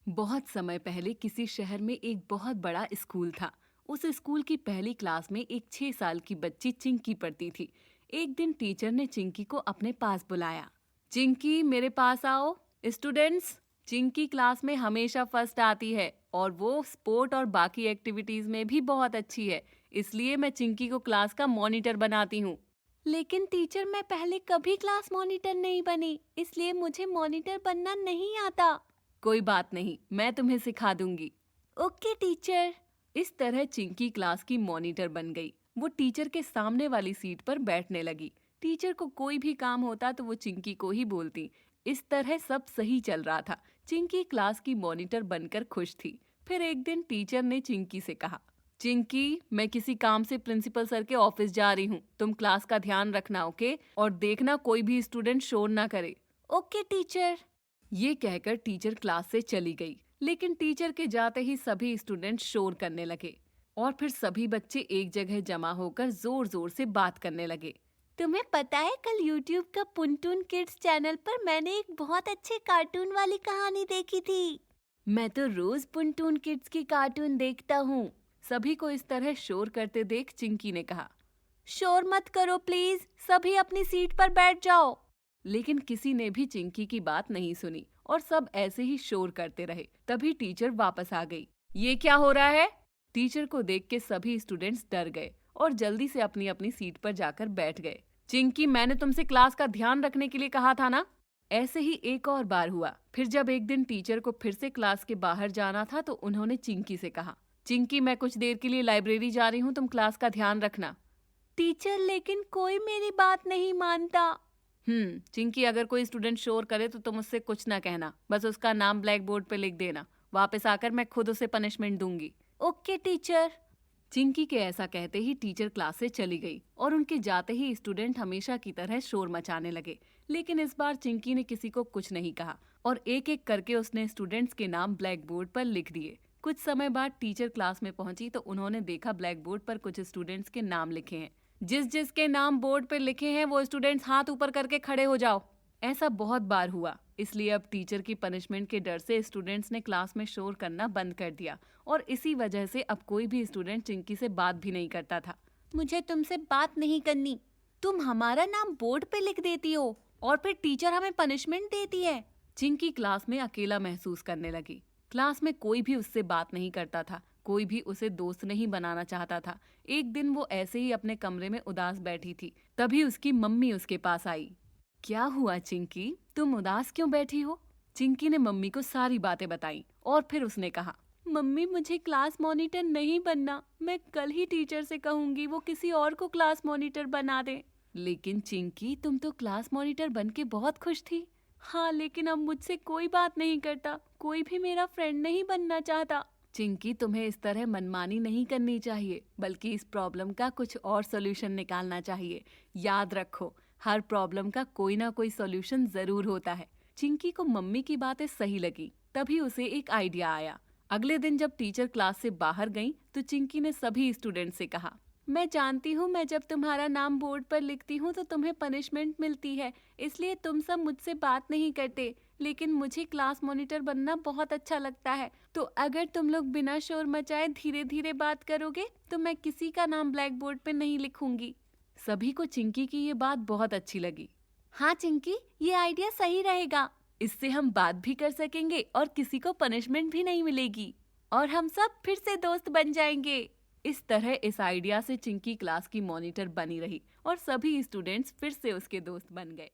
बहुत समय पहले किसी शहर में एक बहुत बड़ा स्कूल था। उस स्कूल की पहली क्लास में एक 6 साल की बच्ची चिंकी पढ़ती थी। एक दिन टीचर ने चिंकी को अपने पास बुलाया। चिंकी, मेरे पास आओ। स्टूडेंट्स, चिंकी क्लास में हमेशा फर्स्ट आती है और वो स्पोर्ट और बाकी एक्टिविटीज में भी बहुत अच्छी है। इसलिए मैं चिंकी को क्लास का मॉनिटर बनाती हूँ। लेकिन टीचर, मैं पहले कभी क्लास मॉनिटर नहीं बनी, इसलिए मुझे मॉनिटर बनना नहीं आता। कोई बात नहीं, मैं तुम्हें सिखा दूंगी। Okay teacher. इस तरह चिंकी क्लास की मॉनिटर बन गई। वो टीचर के सामने वाली सीट पर बैठने लगी। टीचर को कोई भी काम होता तो वो चिंकी को ही बोलती। इस तरह सब सही चल रहा था। चिंकी क्लास की मॉनिटर बनकर खुश थी। फिर एक दिन टीचर ने चिंकी से कहा, चिंकी, मैं किसी काम से प्रिंसिपल सर के ऑफिस जा रही हूँ। तुम क्लास का ध्यान रखना, ओके? और देखना कोई भी स्टूडेंट शोर ना करे। Okay teacher. ये कहकर टीचर क्लास से चली गई। लेकिन टीचर के जाते ही सभी स्टूडेंट शोर करने लगे और फिर सभी बच्चे एक जगह जमा होकर जोर जोर से बात करने लगे। तुम्हें पता है, कल YouTube का पुनटून किड्स चैनल पर मैंने एक बहुत अच्छे कार्टून वाली कहानी देखी थी। मैं तो रोज पुनटून किड्स की कार्टून देखता हूँ। सभी को इस तरह शोर करते देख चिंकी ने कहा, शोर मत करो प्लीज, सभी अपनी सीट पर बैठ जाओ। लेकिन किसी ने भी चिंकी की बात नहीं सुनी और सब ऐसे ही शोर करते रहे। तभी टीचर वापस आ गई। ये क्या हो रहा है? टीचर को देख के सभी स्टूडेंट्स डर गए और जल्दी से अपनी अपनी सीट पर जाकर बैठ गए। चिंकी, मैंने तुमसे क्लास का ध्यान रखने के लिए कहा था ना? ऐसे ही एक और बार हुआ। फिर जब एक दिन टीचर को फिर से क्लास के बाहर जाना था तो उन्होंने चिंकी से कहा, चिंकी, मैं कुछ देर के लिए लाइब्रेरी जा रही हूँ, तुम क्लास का ध्यान रखना। टीचर, लेकिन कोई मेरी बात नहीं मानता। चिंकी, अगर कोई स्टूडेंट शोर करे तो तुम उससे कुछ ना कहना, बस उसका नाम ब्लैक बोर्ड पे लिख देना। वापस आकर मैं खुद उसे पनिशमेंट दूंगी। Okay teacher. चिंकी के ऐसा कहते ही टीचर क्लास से चली गई और उनके जाते ही स्टूडेंट हमेशा की तरह शोर मचाने लगे। लेकिन इस बार चिंकी ने किसी को कुछ नहीं कहा और एक एक करके उसने स्टूडेंट्स के नाम ब्लैक बोर्ड पर लिख दिए। कुछ समय बाद टीचर क्लास में पहुंची तो उन्होंने देखा ब्लैक बोर्ड पर कुछ स्टूडेंट्स के नाम लिखे हैं। जिसके नाम बोर्ड पर लिखे हैं वो स्टूडेंट्स हाथ ऊपर करके खड़े हो जाओ। ऐसा बहुत बार हुआ, इसलिए अब टीचर की पनिशमेंट के डर से स्टूडेंट्स ने क्लास में शोर करना बंद कर दिया और इसी वजह से अब कोई भी स्टूडेंट चिंकी से बात भी नहीं करता था। मुझे तुमसे बात नहीं करनी। तुम हमारा नाम बोर्ड पे लिख देती हो और फिर टीचर हमें पनिशमेंट देती है। चिंकी क्लास में अकेला महसूस करने लगी। क्लास में कोई भी उससे बात नहीं करता था, कोई भी उसे दोस्त नहीं बनाना चाहता था। एक दिन वो ऐसे ही अपने कमरे में उदास बैठी थी, तभी उसकी मम्मी उसके पास आई। क्या हुआ चिंकी, तुम उदास क्यों बैठी हो? चिंकी ने मम्मी को सारी बातें बताई और फिर उसने कहा, मम्मी, मुझे क्लास मॉनिटर नहीं बनना। मैं कल ही टीचर से कहूंगी वो किसी और को क्लास मॉनिटर बना दे। लेकिन चिंकी, तुम तो क्लास मॉनिटर बन के बहुत खुश थी। हाँ, लेकिन अब मुझसे कोई बात नहीं करता, कोई भी मेरा फ्रेंड नहीं बनना चाहता। चिंकी, तुम्हें इस तरह मनमानी नहीं करनी चाहिए, बल्कि इस प्रॉब्लम का कुछ और सॉल्यूशन निकालना चाहिए। याद रखो, हर प्रॉब्लम का कोई ना कोई सॉल्यूशन जरूर होता है। चिंकी को मम्मी की बातें सही लगी, तभी उसे एक आइडिया आया। अगले दिन जब टीचर क्लास से बाहर गई तो चिंकी ने सभी स्टूडेंट से कहा, मैं जानती हूँ, मैं जब तुम्हारा नाम बोर्ड पर लिखती हूँ तो तुम्हें पनिशमेंट मिलती है, इसलिए तुम सब मुझसे बात नहीं करते। लेकिन मुझे क्लास मॉनिटर बनना बहुत अच्छा लगता है, तो अगर तुम लोग बिना शोर मचाए धीरे धीरे बात करोगे तो मैं किसी का नाम ब्लैक बोर्ड पे नहीं लिखूंगी। सभी को चिंकी की ये बात बहुत अच्छी लगी। हाँ चिंकी, ये आइडिया सही रहेगा। इससे हम बात भी कर सकेंगे और किसी को पनिशमेंट भी नहीं मिलेगी और हम सब फिर से दोस्त बन जाएंगे। इस तरह इस आइडिया से चिंकी क्लास की मॉनिटर बनी रही और सभी स्टूडेंट्स फिर से उसके दोस्त बन गए।